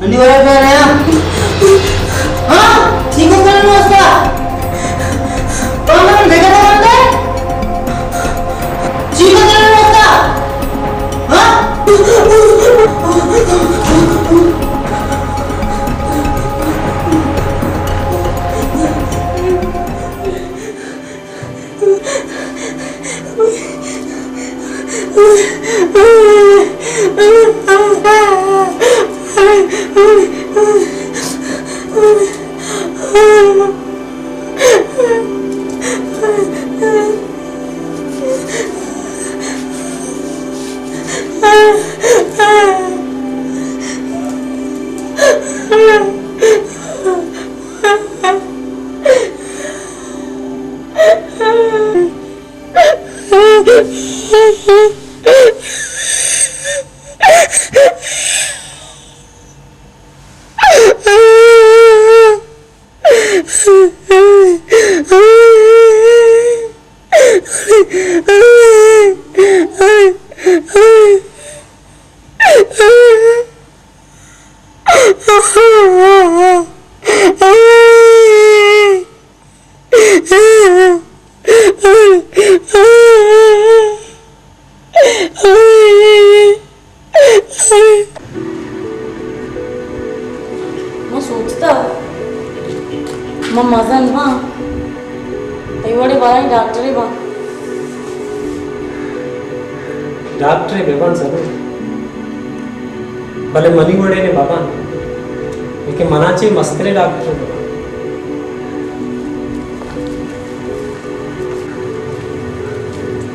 अंडी बरा कर रहे हैं हाँ ठीक है कर लो उसका कौन देखा था बंदे ठीक है कर लो उसका हाँ मैं सोचता मजन हाँ इवड़े बारा डॉक्टर बा डॉक्टर बेबान सर भले मनी वडे ने बाबा इके मनाचे मस्तरे डॉक्टर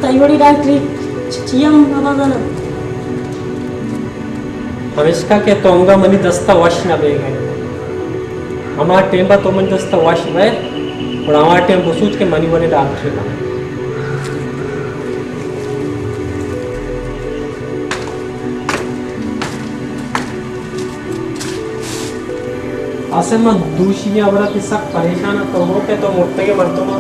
तैवड़ी डॉक्टर चियम बाबा गना हमेशा के तोंगा मनी दस्ता वाश ना बेगे हमारा टेम बा तो मन दस्ता वाश वे और हमारा टेम बसूच के मनी वडे डॉक्टर का असम दूषी अवरा तिसा परेशान तो होते तो मुट्टे के मरतो मां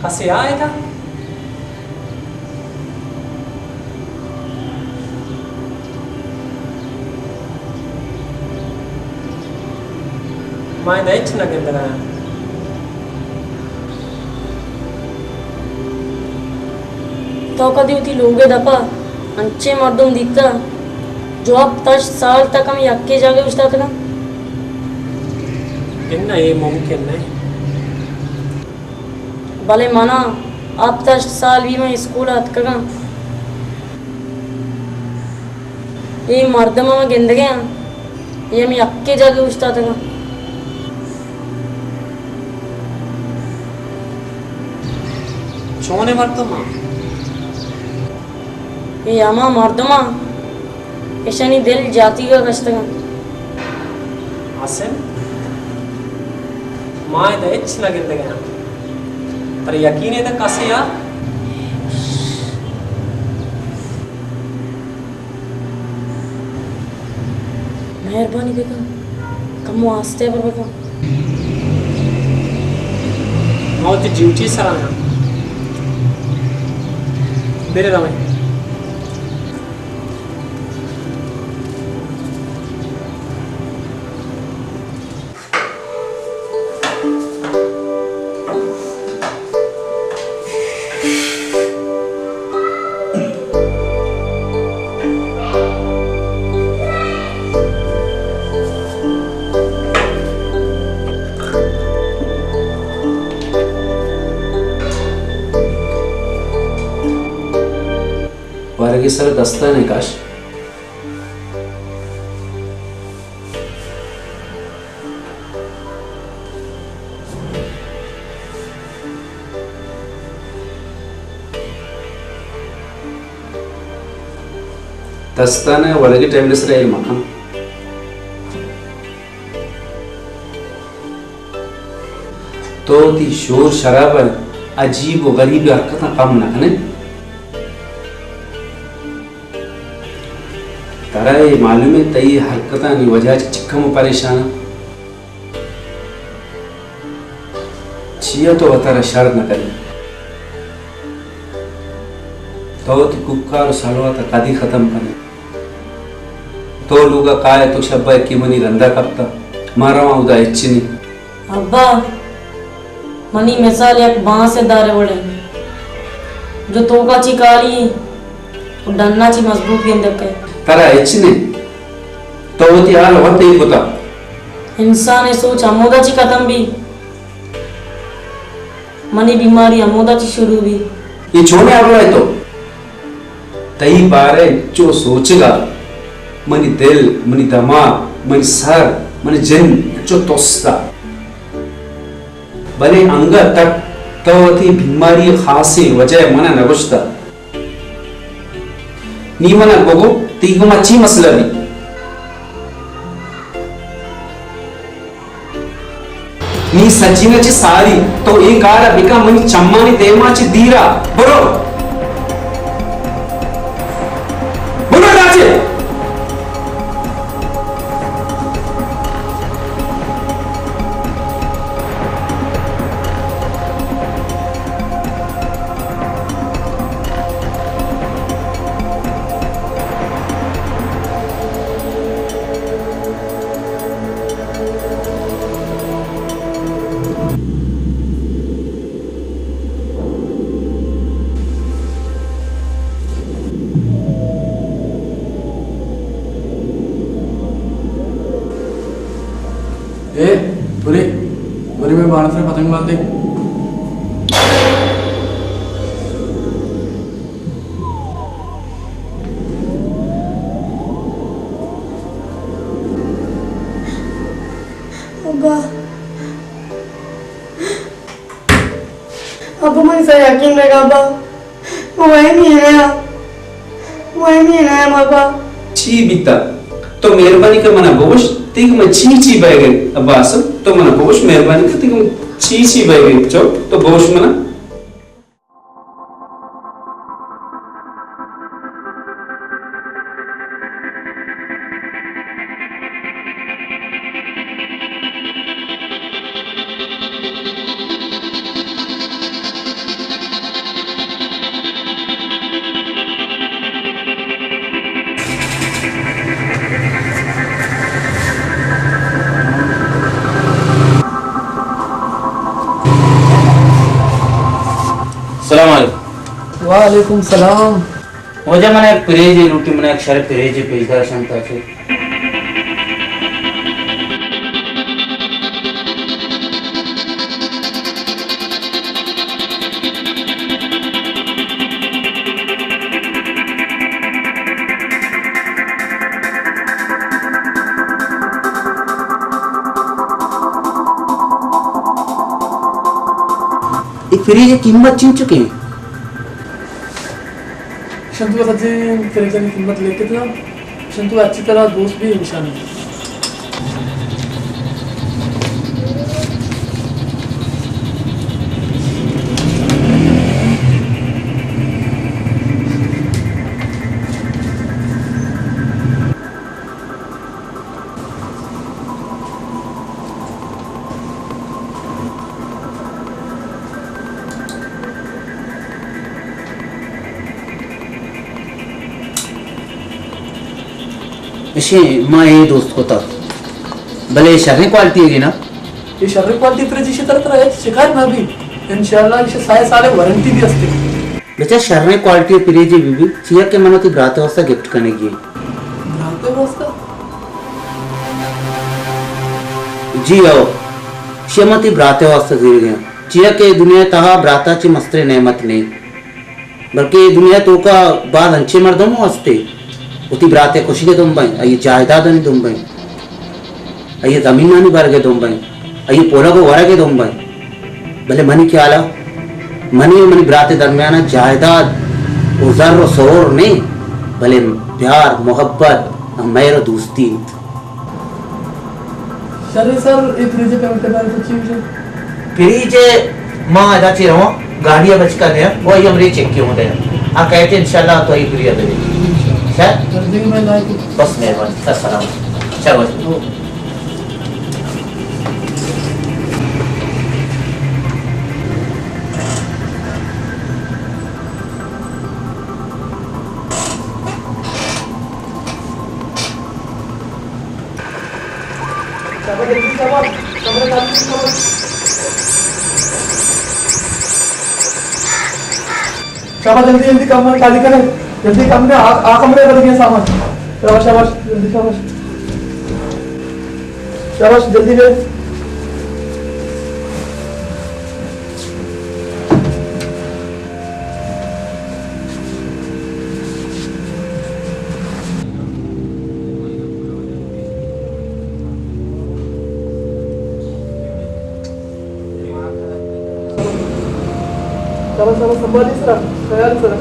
कसे आएगा मैं देख ना किधर है तो कदी होती लोगे दपा अंचे मर्दम दिखता जो अब 10 साल तक हम यक्के जागे उछता था इन्ना ये मुमकिन नहीं भले माना अब 10 साल भी मैं स्कूल आत कगा ये मर्दमा में गिंद गया ये मैं यक्के जागे उछता था छोने मर्दमा ये आमा मर्दमा ऐशानी दिल जाती का कष्ट का आसिम माँ देख ना गिंद गया पर यकीन है तो कसे यार मेहरबानी देखा कम वास्ते पर बता मौत ड्यूटी सराना मेरे रमे सर दस्ता निकाश दस्ताने वरगे टाइमलेस रहे मकान तो ती शोर शराब अजीब व गरीब हरकत कम ना कने तारा ये मालूम है तई हरकत नी वजह चिक्कम परेशान छिया तो तारा शर्त न करे तो ती कुक्कार सालवा ता कदी खत्म कने तो लोग काय तो शब्बा की मनी रंदा कपता मारवा उदा इच्छनी अब्बा मनी मिसाल एक बांस से दारे वड़े जो तोका ची काली और डन्ना ची मजबूत गेंद के तारा इच्छने तो ती हाल वत ही होता इंसान सोच अमोदा ची खत्म भी मनी बीमारी अमोदा ची शुरू भी ये छोने आगला है तो तई बारे जो सोचेगा मनी दिल मनी दिमाग मनी सर मनी जिन जो तोस्ता बने अंग तक तो थी बीमारी खासी वजह मना नगुश्ता नी मना गोगो तीगो मच्छी मसला भी नी सचिन ची सारी तो एक आरा बिका मनी चम्मानी देमा ची दीरा बरो बरो राजे ए बुरी बुरी में बाण से पतंग बांध दे अब मुझे से यकीन रहेगा अब्बा वही नहीं है अब्बा ची बीता तो मेहरबानी कर मना बोश तीग में ची बह गई अब आसम तो मना बोश मेहरबानी कर तीग में ची बह गई चो तो बोश मना सलाम अलैकुम वालेकुम सलाम मुझे मैंने एक परहेजी रोटी मैंने एक शरत परहेजी पेशदार क्षमता से फ्रिज की कीमत चिन चुके हैं शंतु सज्जन तेरे की कीमत लेके था शंतु अच्छी तरह दोस्त भी इंसान है इसे माँ ये दोस्त को था भले शर्री क्वालिटी है ना ये शर्री क्वालिटी तेरे जिसे तरह है शिकार ना भी इंशाल्लाह इसे साले वारंटी भी असते बेचा शर्री क्वालिटी परहेजी बीबी चिया के मनो की ब्रात अवस्था गिफ्ट करने की ब्रात अवस्था जी आओ शेमती ब्रात अवस्था जीर गया चिया के दुनिया तहा ब्राता ची मस्त्रे नेमत नहीं बल्कि दुनिया तो का बाद अंचे मर्दों में हंसते उती ब्राते खुशी के तुम भाई अये जायदाद नहीं तुम भाई अये जमीन नहीं भर के तुम भाई अये पोला को वरा के तुम भाई भले मनी क्या आला मनी ब्राते दरमियाना जायदाद उजर सोर नहीं भले प्यार मोहब्बत मेरा दोस्ती चलिए सर एक फ्रिज पेमेंट करना है कुछ चीज फ्रीज माँ आजा ची रहो गाड़ियाँ बच कर दे वही हमरे चेक क्यों दे आ कहते इंशाल्लाह तो ही फ्री दे सर कर देंगे मैं लाइक बस मेहरबानी अस्सलाम चलो शाबाश जल्दी जल्दी कमरे खाली करें जल्दी कमरे आ कमरे कर दिए सामान शाबाश शाबाश जल्दी शाबाश शाबाश जल्दी ले शाबाश शाबाश संभाली सर तैयार सर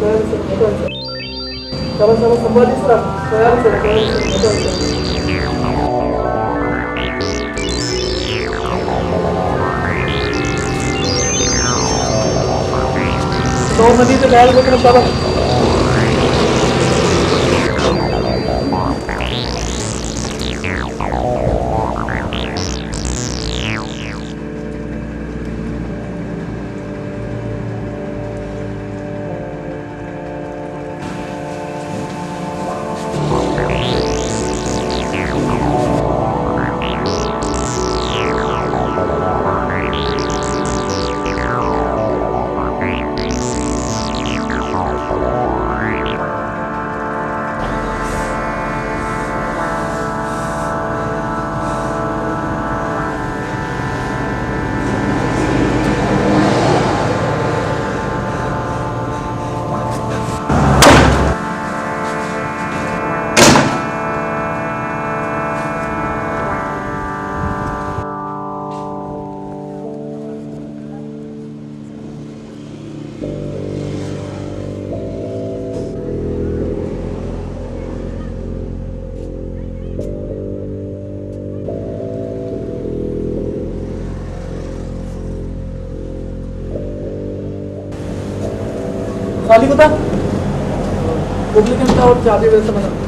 शाबाश शाबाश संभाली सर तैयार सर तो नदी से डाल देकर शाबाश खाली बता पब्लिक और चाबी वैसे बना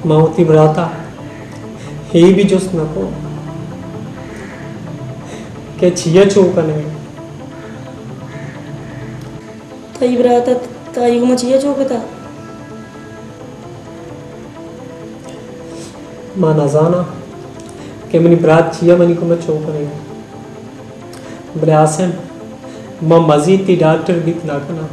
मावती ब्राता हे भी जोस नको के छिया चौकने ताई ब्राता ताई को मचिया चौकता मां नजाना के मनी ब्रात छिया मनी को मैं चौकने बले आसन मां मजीद ती डॉक्टर भी ना करना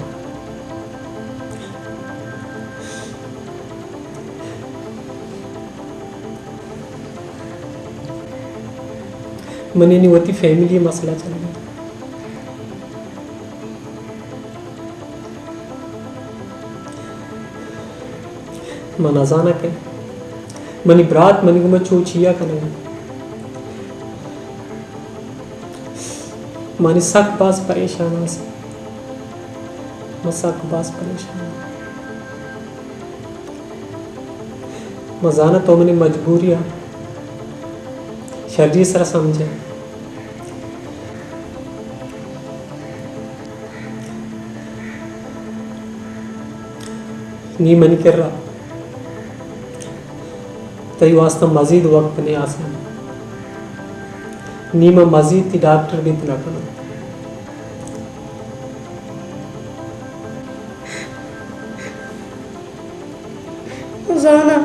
मनी नहीं होती फैमिली मसला चल गया मना जाना के मनी ब्रात मनी को मैं चोचिया करेंगे मनी सक बास परेशान से मैं सक बास परेशान मजाना तो मनी मजबूरियां शरीर सर समझे नी मन कर रहा तई वास्ता मजीद वक्त नहीं आसान नी में मजीद ती डॉक्टर भी इतना करो जाना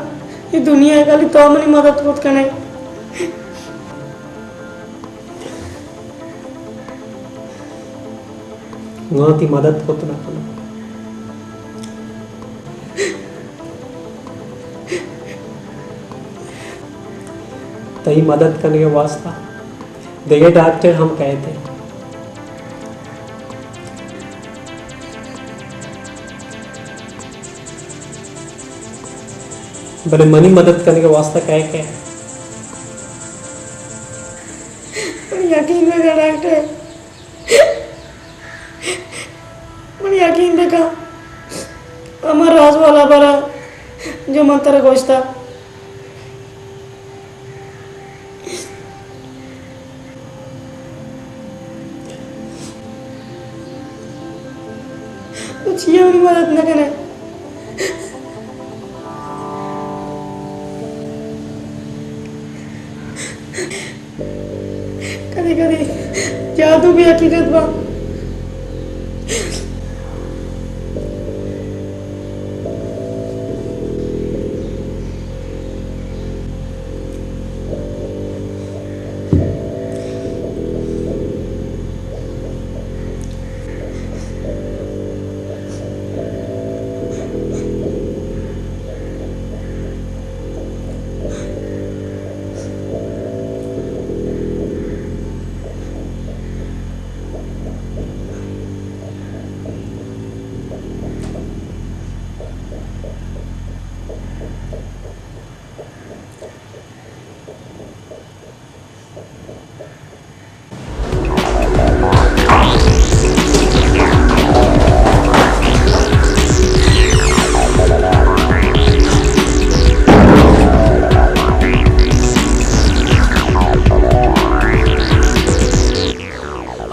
ये दुनिया है खाली तो मनी मदद होत कने ती मदद होत ना करो तही मदद करने के वास्ता देखिए डॉक्टर हम कहते भले मनी मदद करने के वास्ता कहे के यकीन रखा डॉक्टर, मुझे यकीन रखा हमारा राज वाला बड़ा जो मन तेरा गोश्त था कुछ ये मेरी मदद न करे। कभी कभी जादू भी हकीकत बा।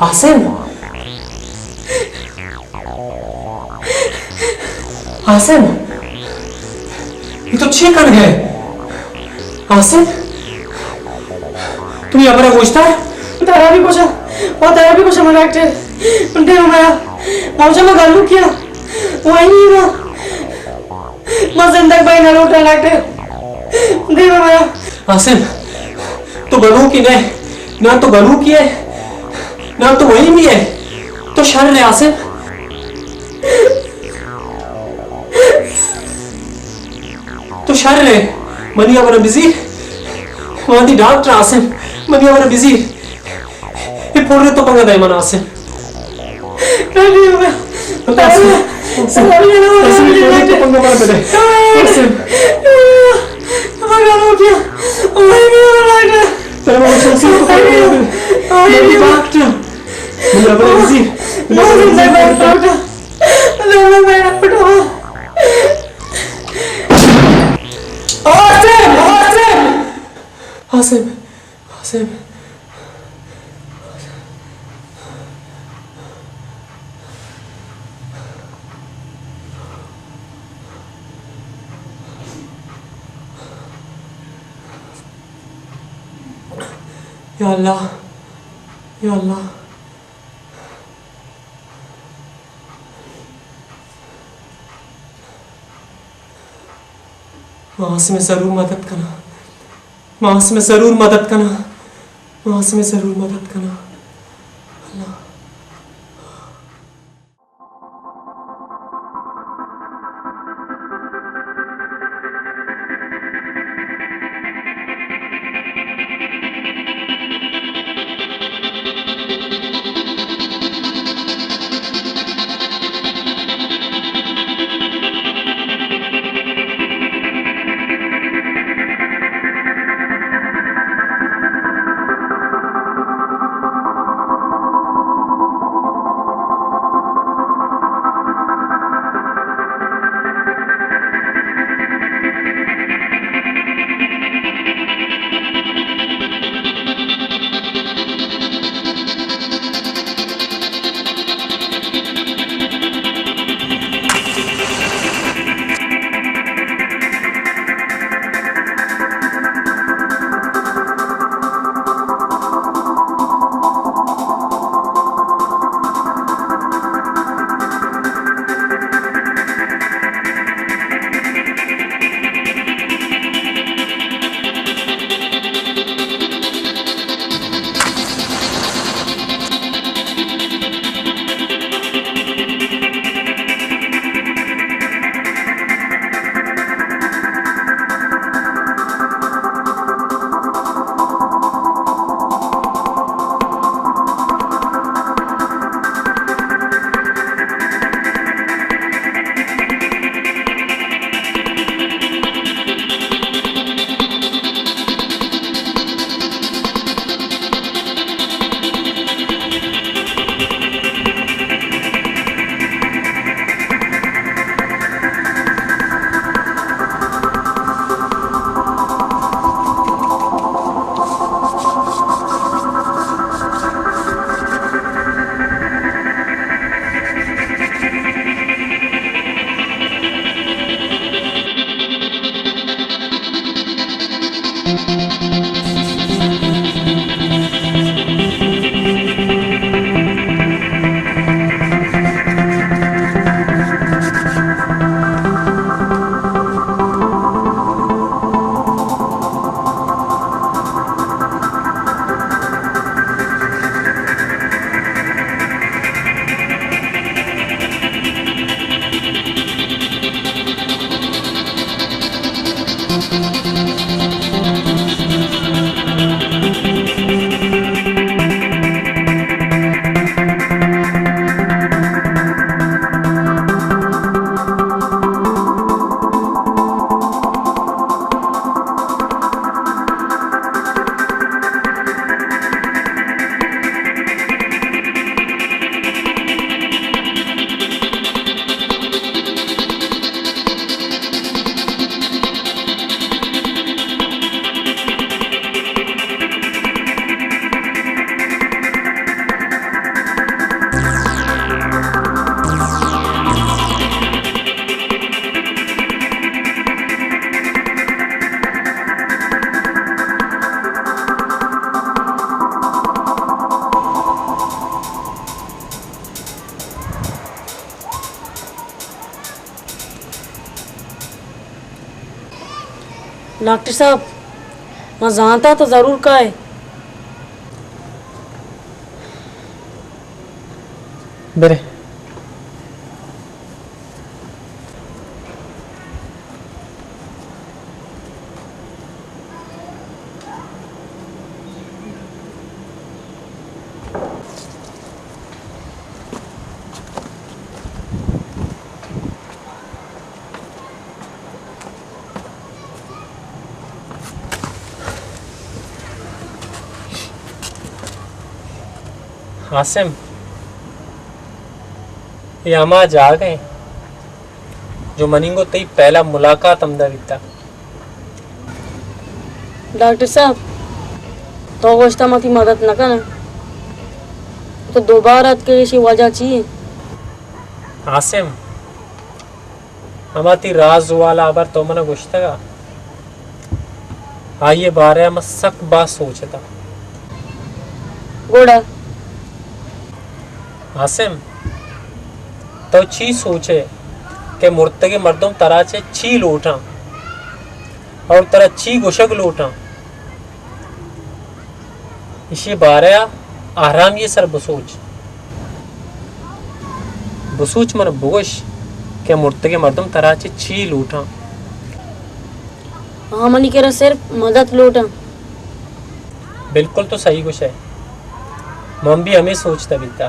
आसिम, आसिम, ये तो छह कर गए। आसिम, तुम यहाँ पर पूछता है? तेरा भी पूछा और तेरा भी पूछा मेरा डॉक्टर उनके हमारा मौजा में गालू किया वही नहीं हुआ मैं जिंदगी भाई ना लौटा डॉक्टर दे हमारा। आसिम, तो गलू की नहीं ना तो गलू की है ना तो वही भी है तो शर है। आसिम, तो शर है मनी अवर बिजी वहां दी डॉक्टर। आसिम, मनी अवर बिजी ये पूरे तो पंगा दाई मन। आसिम नहीं होगा सलामी ना आसिम पूरे तो पंगा मार दे। आसिम हमारा गालू किया वही नहीं हुआ डॉक्टर तेरा वो आसिम तो पंगा मार दे। मेरी डॉक्टर मनी अवर बिजी आसिम, आसिम, या अल्लाह, या अल्लाह, मास में जरूर मदद करना, मास में जरूर मदद करना, मास में जरूर मदद करना। अल्लाह डॉक्टर साहब, मैं जानता तो ज़रूर का है। बेरे आसिम, ये अमा जा गए जो मनिंगो तई पहला मुलाकात अमदा बीता। डॉक्टर साहब, तो गोश्ता माती मदद न करना तो दोबारा के ऐसी वजह चाहिए। आसिम, हमाती राज वाला आबर तो मना गुश्तगा आइए बारे में सक बात सोचता गोड़ा आसिम, तो ची सोचे कि मुर्तगे मर्दों तरह से ची लोटा और तरह ची गुशक लोटा इसी बारे आराम ये सर बसूच मन बुगश के मुर्तगे मर्दों तरह से ची लोटा। हाँ मनी कह रहा सिर्फ मदद लोटा। बिल्कुल तो सही कुछ है, मम भी हमें सोचता बीता।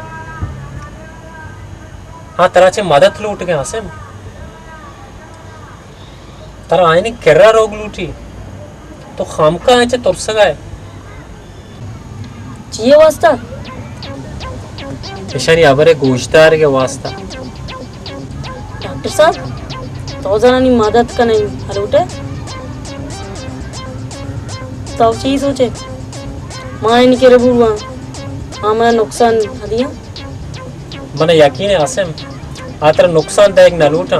हाँ तरह से मदद लूट गए आसिम, तरह आयनी किर्रा रोग लूटी तो खामका आए तुर सगाए चाहिए वास्ता इशारी अबरे गोश्तार के वास्ता। डॉक्टर साहब, तो जना मदद का नहीं हलूटे तो चाहिए सोचे माँ इनके रबूआ हमारा नुकसान दिया। मने यकीन है आसिम, आतर नुकसान दायक न लूटा।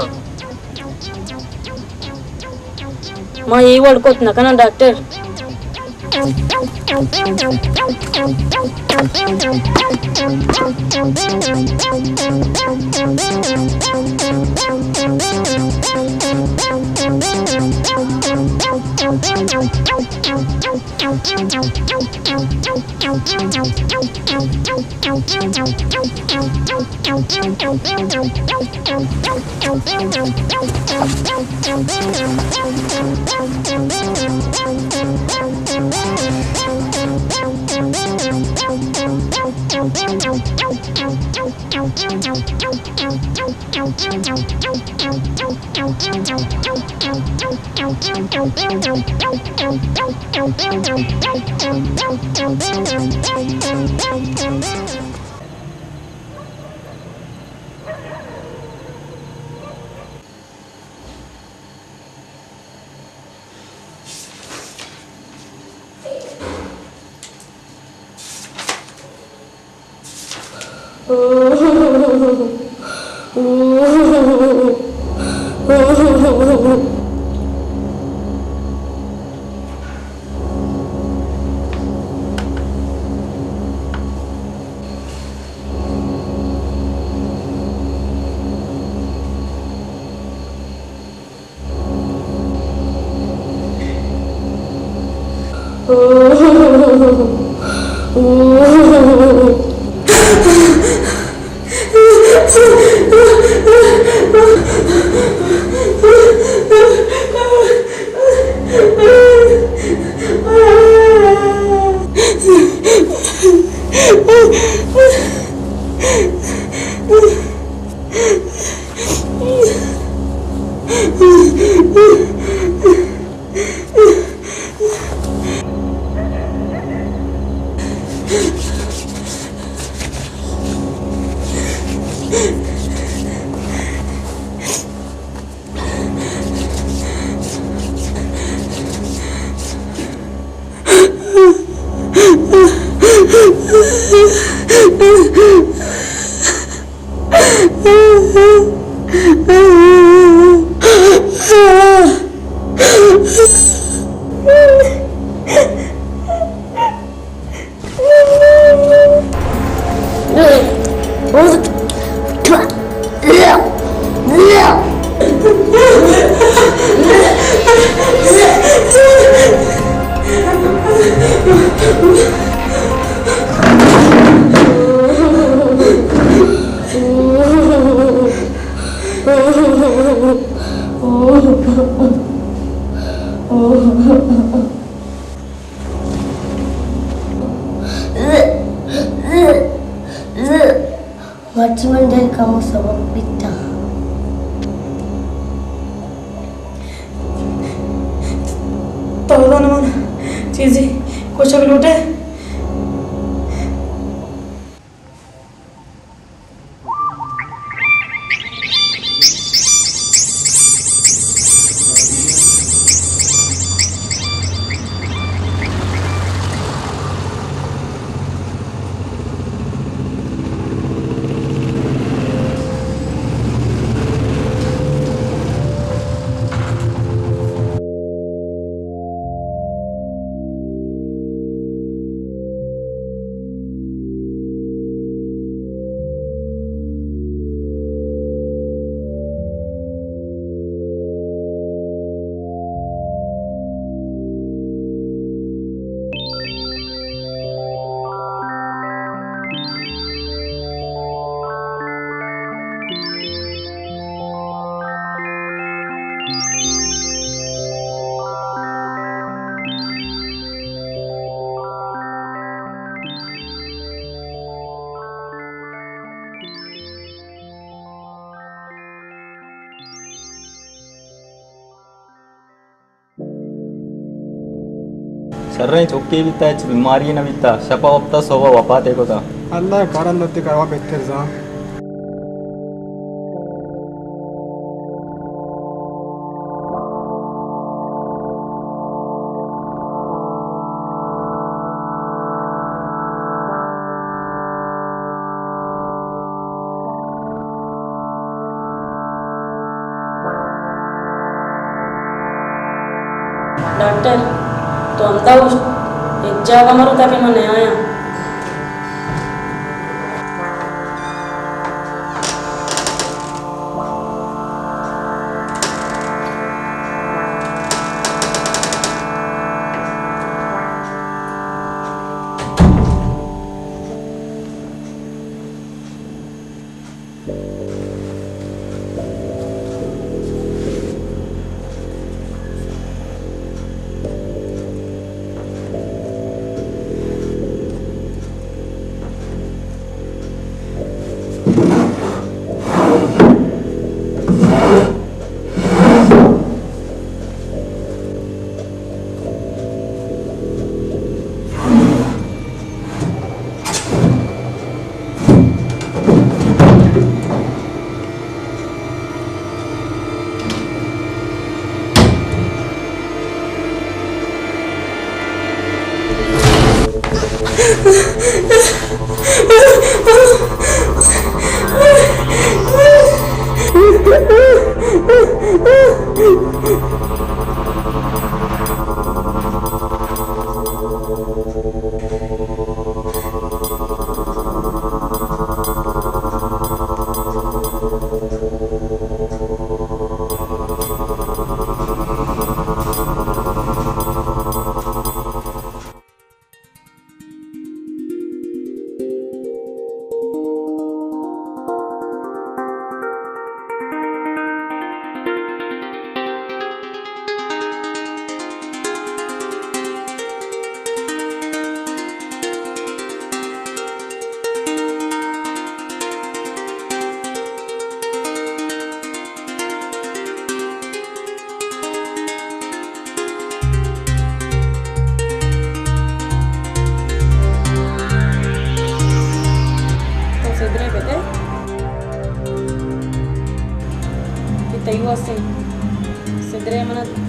माँ यही वर्ड को न करना doctor. Macam dari kamu sebab pita. Tahu naman, Cici, kuch agar lute. Surrey चौकी बिता बीमारी न बिता शपा वप्ता सोवा वपा देखो था अल्लाह कारण नत्ते करवा बेहतर जा डॉक्टर तो अंदा एक जगह मरो ताकि मैं आया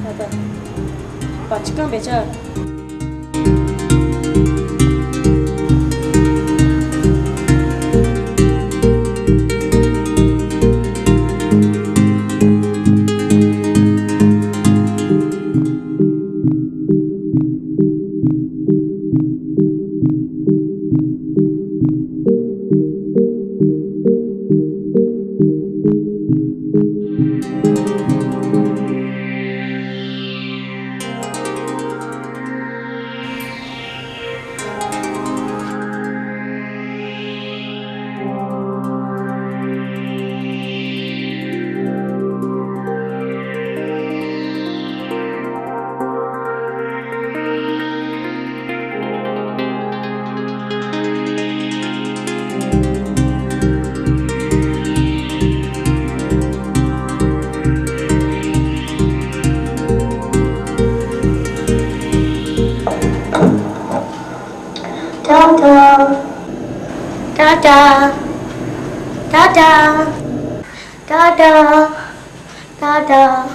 Hadi. Başkan becer. Tada. Tada. Tada. Tada.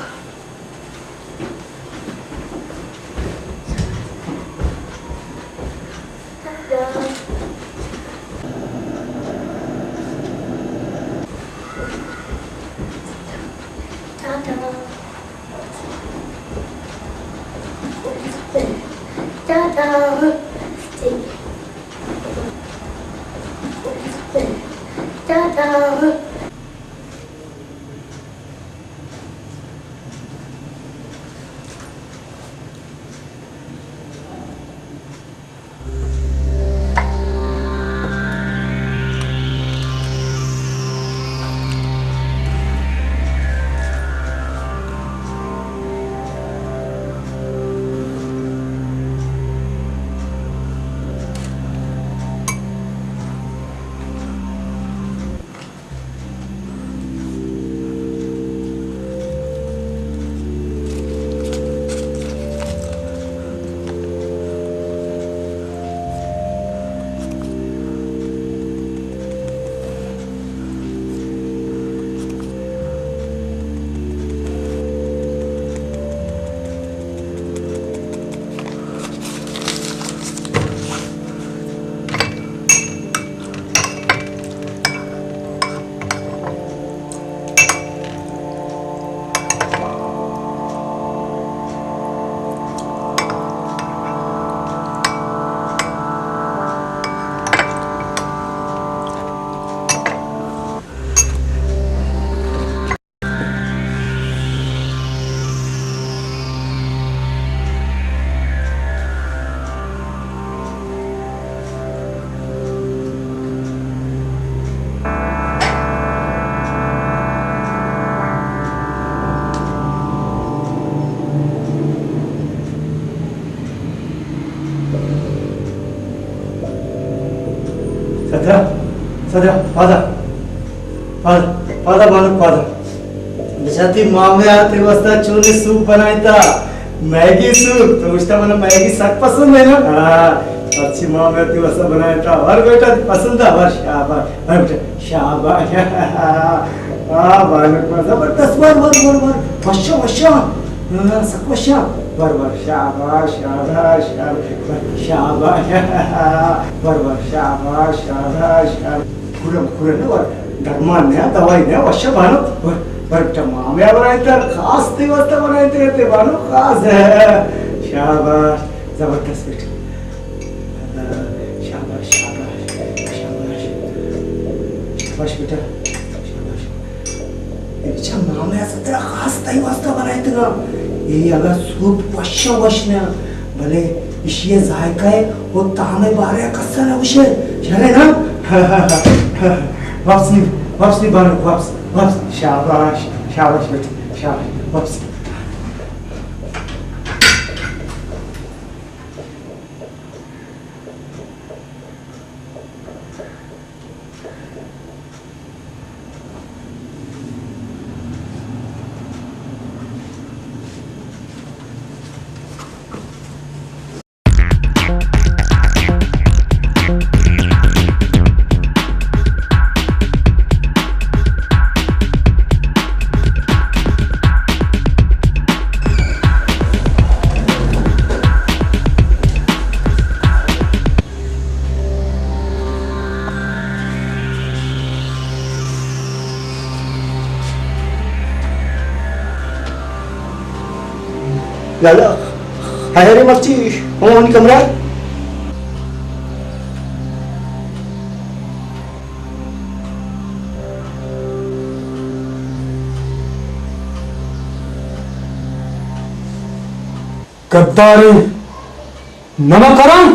Sadra, father. Father, बालक father. बिचाती मामे आते वास्ता चूने सूप बनाई था, मैगी सूप, तो उसका मना मैगी सक पसंद है ना? हाँ, अच्छी मामे आते वास्ता बनाया था, हर बेटा पसंद था, हर शाबाश, हर बेटा शाबाश, हाँ बालक जबरदस्त वश्या, सक वश्या, शाबाश, खुरम ना धर्मान ने दवाई ने वश्य बानो बट मामे बनाते खास दिवस बनाते रहते बानो खास है शाबाश जबरदस्त बेटा शाबाश बेटा शाबाश अच्छा मामे सतरा खास दिवस बनाते ना ये अगर सूप वश्य भले इशिये जायका है वो तामे बारे कसा ना उशे चले ना वापसी बानो वापस शाबाश बेटी शाबाश वापसी Gala. Hayır makçı. Onu kamera. गद्दारी नमकरण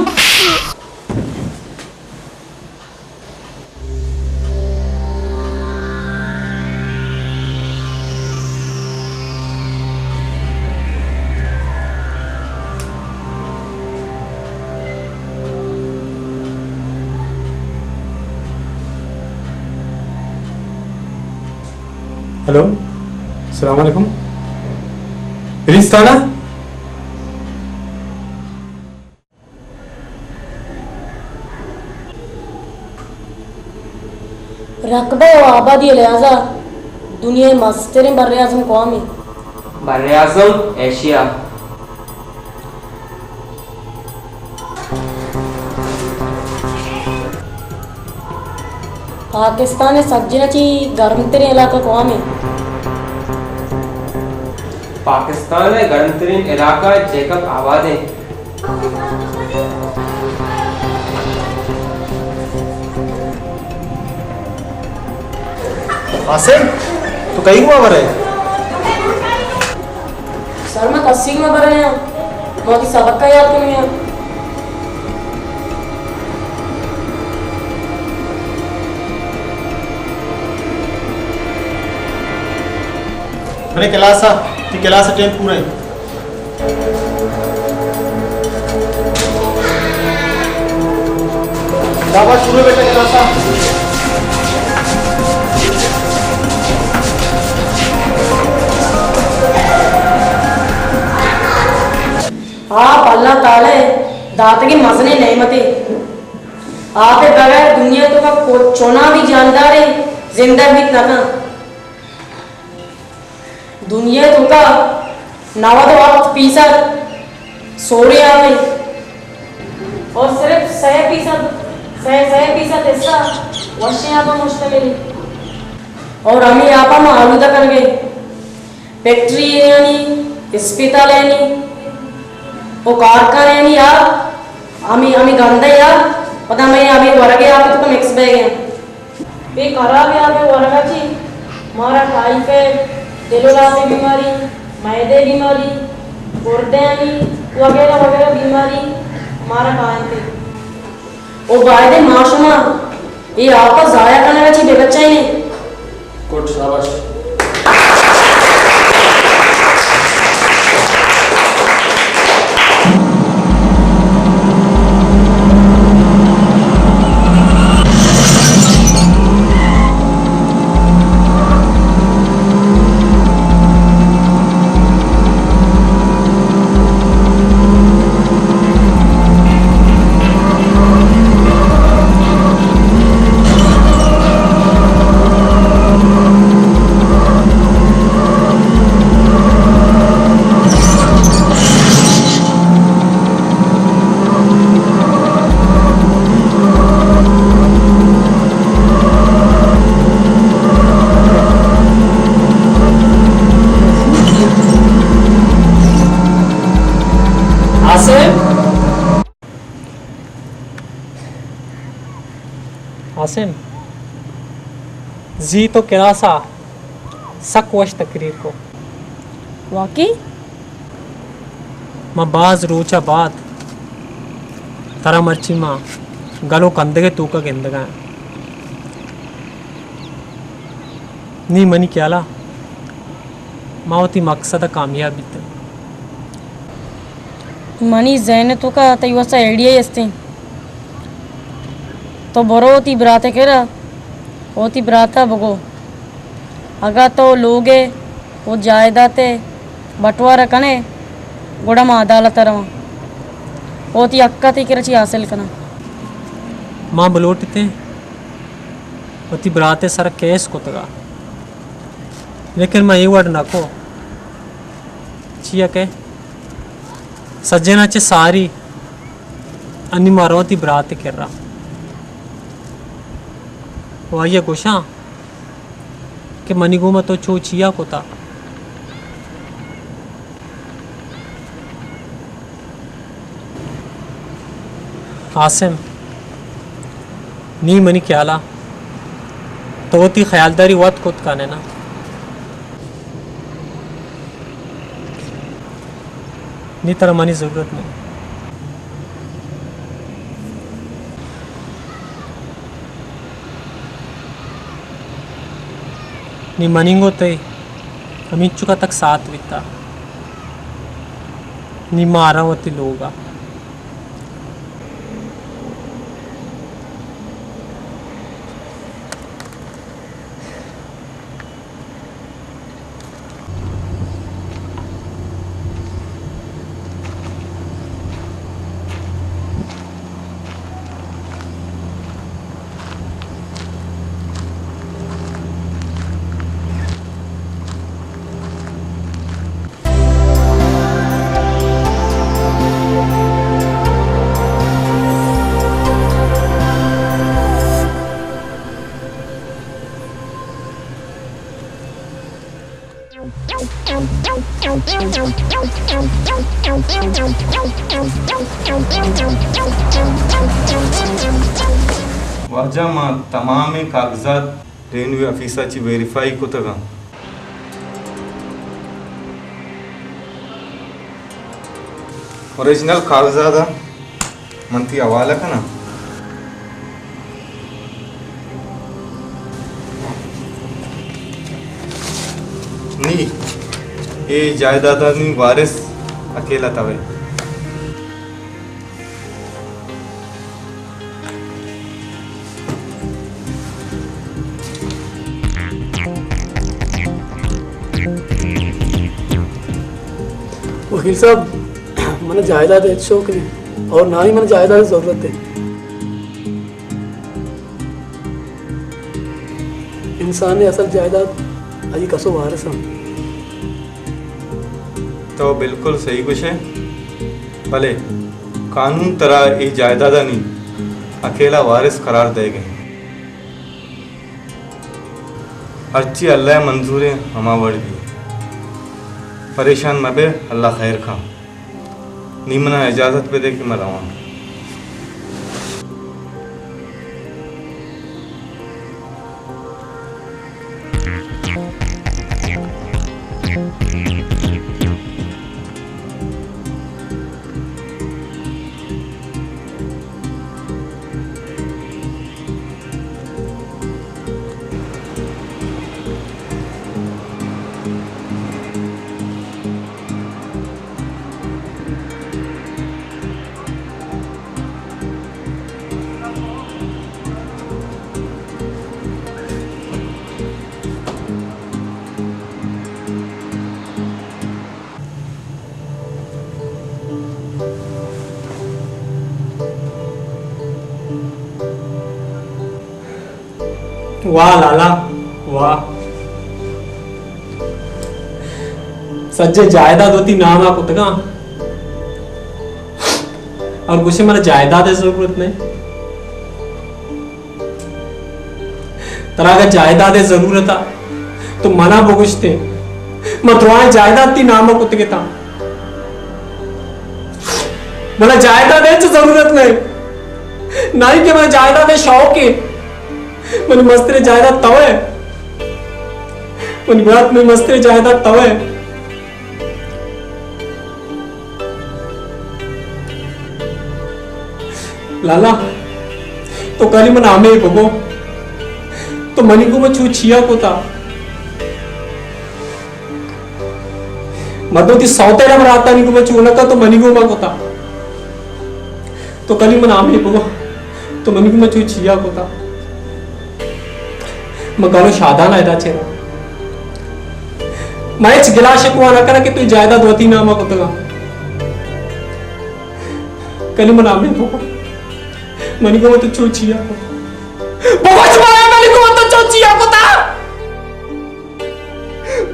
हेलो अस्सलाम वालेकुम पुलिस थाना रकबा व आबादी लिहाजा दुनिया मस्तरीन बर आज़म कौमी बर आज़म एशिया पाकिस्तान सज्जनची गर्म तरीन इलाका कौमी पाकिस्तान है गर्म तरीन इलाका जेकब आबाद है आसिम तो कहीं हुआ बर है सर मैं तस्सीर में बर रहे हैं बहुत ही सबक का याद नहीं है मैंने क्लास टाइम पूरा है बाबा शुरू बेटा क्लास आप अल्लाह ताले दाते की मजने नेमते आप बगैर दुनिया तो का चोना भी जानदार है जिंदा भी तना दुनिया तो का नवा तो वक्त पीसा सोरे आवे और सिर्फ 100% ऐसा वर्षे आप मुश्तमिल और हमें आप में आलूदा कर गए फैक्ट्री यानी अस्पताल यानी वो कारखाने यानी यार हमें गंदा यार पता मैं हमें वरगे आप तो मिक्स बैग है वे खराब है आप वरगा ची मारा टाइफाइड दिलोला की बीमारी मैदे बीमारी गुर्दे यानी वगैरह वगैरह बीमारी मारा कान थे वो बायदे माशुमा ये आपका जाया करने का ची बच्चा ही नहीं गुड शाबाश आसिम जी तो किरासा सक वश तकरीर को वाकई मां बाज रोचा बात तरा मर्ची मां गलो कंदगे तूका गिंदगा नी मनी क्याला मावती मकसद कामयाबी ते मनी जैन तो का तई वसा आइडिया असते तो बरो होती ब्राते केरा होती ब्राता बगो अगा तो लोगे वो जायदाते बंटवारा कने गुड़म अदालत रवा होती अक्का ती करची हासिल कना मां बलोटते होती ब्राते सर केस को तगा लेकिन मैं ये वर्ड नाको चिया के सज्जनाचे सारी अन्नी मारोती ब्राते कर रहा वाये गोशा के मनिगो में तो चो चिया कोता आसिम नी मनी क्याला तो ती ख्यालदारी वत खुद काने ना नी तरह मनी जरूरत नहीं नी मनिंगो ते अमी चुका तक साथ विता नी मारा होती लोगा वाजा मां तमाम कागजात रेल्वे ऑफिसाची व्हेरीफाय कोतगा ओरिजिनल कागजात मंती हवाला का ना नी ये जायदादानी वारिस अकेला तवे वकील साहब मैंने जायदाद है शौक नहीं और ना ही मैंने जायदाद जरूरत है इंसान ने असल जायदाद अजी कसो वारिस हम तो बिल्कुल सही कुछ है भले कानून तरह ये जायदादा नहीं अकेला वारिस करार दे गए हरची अल्लाह मंजूर है हमा वर्ड भी परेशान मबे अल्लाह खैर खा नीमना इजाज़त पे दे कि मैं रवा वाह लाला वाह सज्जे जायदाद होती नाम आप उतगा और कुछ मेरा जायदाद है जरूरत नहीं तरह का जायदाद है जरूरत था तो मना बोगुश्ते मैं तुम्हारे जायदाद थी नाम कुत्ते के था मेरा जायदाद है जरूरत नहीं ना ही कि मेरा जायदाद है शौक है मनी मस्ती जायदाद तवे मनी बात में मस्ती जायदाद तवे लाला तो कल मन आमे ही भगो तो मनी को मैं छू छिया को था मतो ती सौतेरा बराता नहीं को मैं छू लगा तो मनी को मैं को था तो कल मन आमे ही भगो तो मनी को मैं छू छिया को था मगालो शादाना है दाचेरा मैच गिलाश को आना करा कि तू जायदाद होती ना मको तो कली मना में पको मनी को तो चोचिया को बगस माया मनी को तो चोचिया को था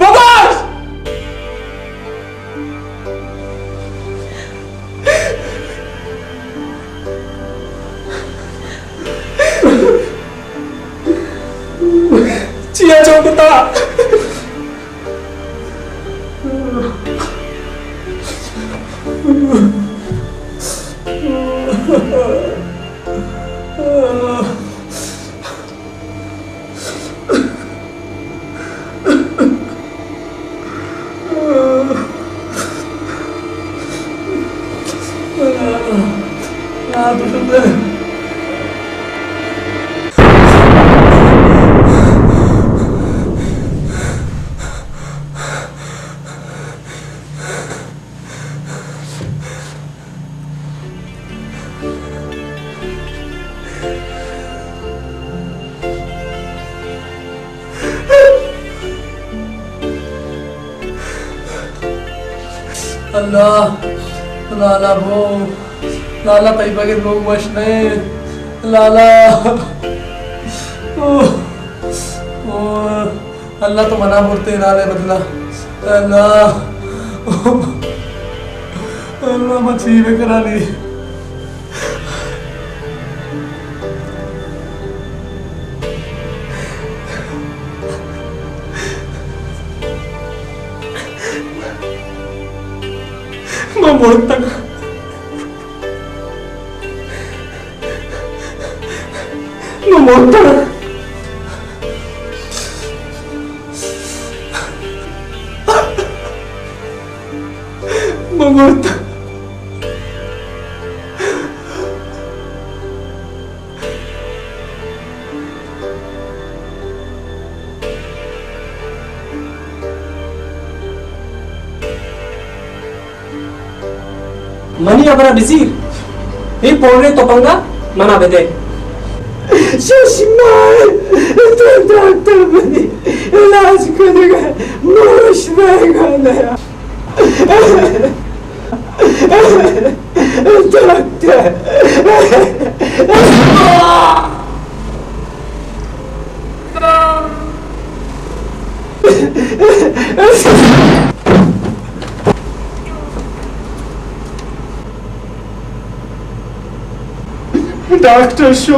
बगस चिया चौकता अल्लाह लाला वो लाला तैयबा के लोग बचने लाला ओ अल्लाह तो मना मुड़ते नाले बदला अल्लाह अल्लाह मसीबे करा ली मैं मुड़ता मैं मुड़ता मैं मुड़ता मनी अपना बिजी ये पोड़े तो पंगा मना बेदे शशिमाल तो डॉक्टर बनी इलाज करेगा मोश रहेगा नया डॉक्टर डॉक्टर शो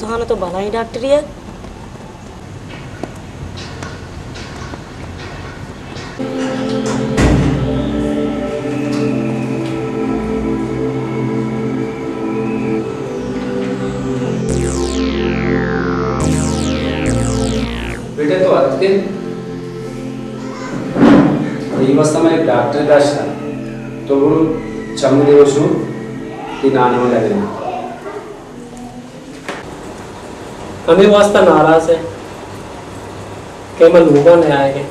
हाँ तो भला ही डॉक्टर है बेटे तो आते ಈ ವಸ್ತ ಮನೆ ಡಾಕ್ಟರ್ ದಾಶ तो चमू देवसु की नानी में लगे हमें वास्ता नाराज है कि मैं लोगों ने आए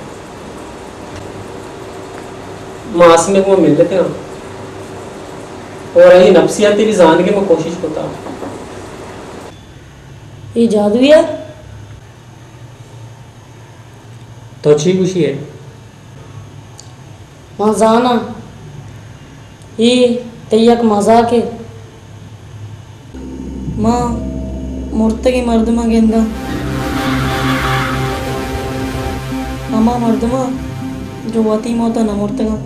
मास में वो मिल लेते हैं और यही नफ्सियाती भी जानने की मैं कोशिश करता हूँ ये जादू है तो अच्छी खुशी है मजाना ये तैयक मजाक है माँ मुर्तगी मर्दमा गेंदा अमा मर्दमा जो वती मोता न मुर्तगा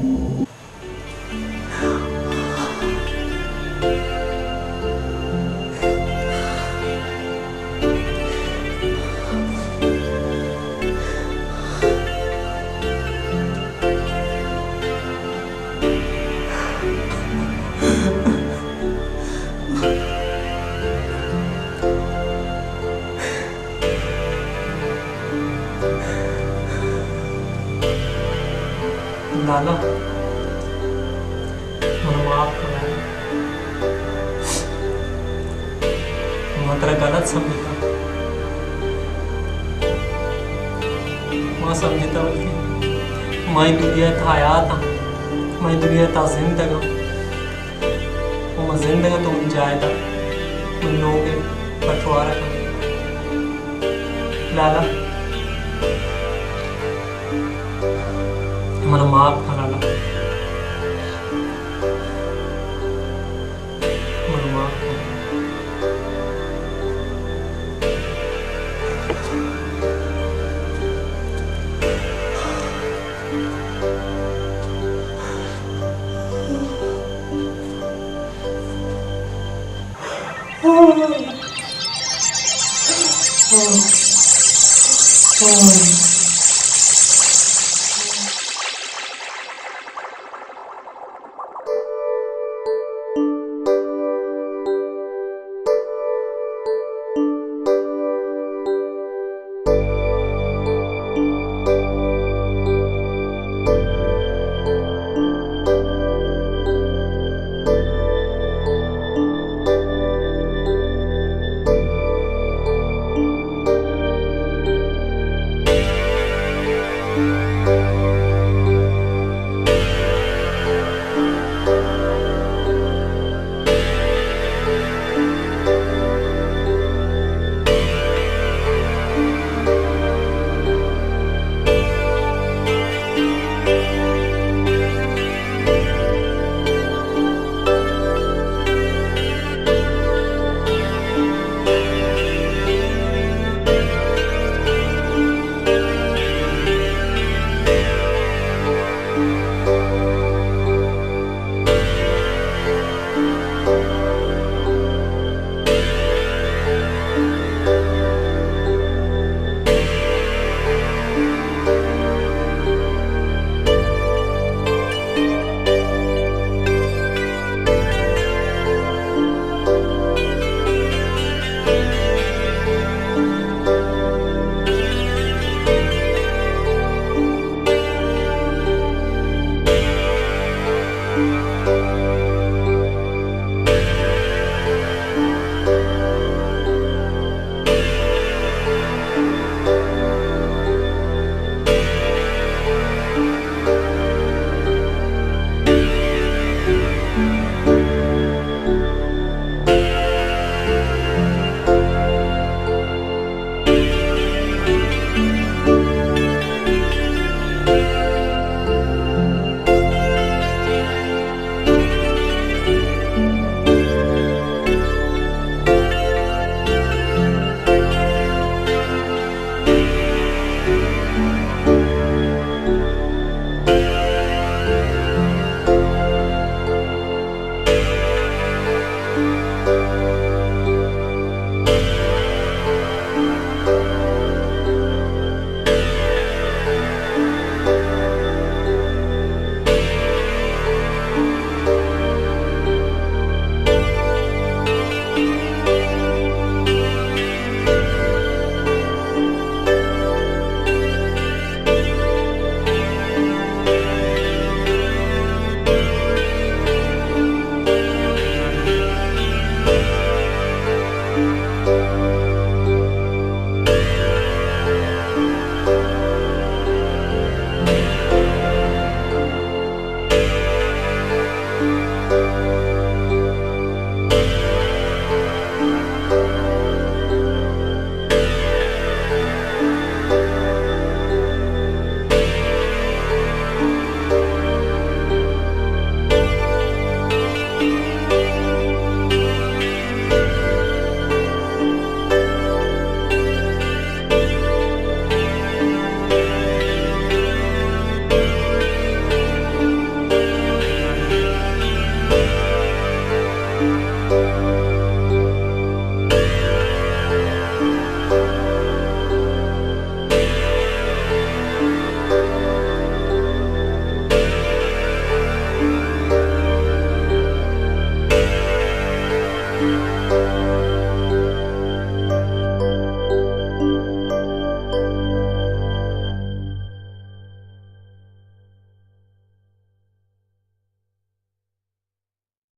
लाला मैं माफ कर मैं तेरा गलत समझता मैं समझता बल्कि मैं दुनिया था हयात मैं दुनिया था जिंदगा मैं जिंदगा तो उन जायदा उन लोग बंटवारा कर लाला मन माफ कराला मन माफ Oh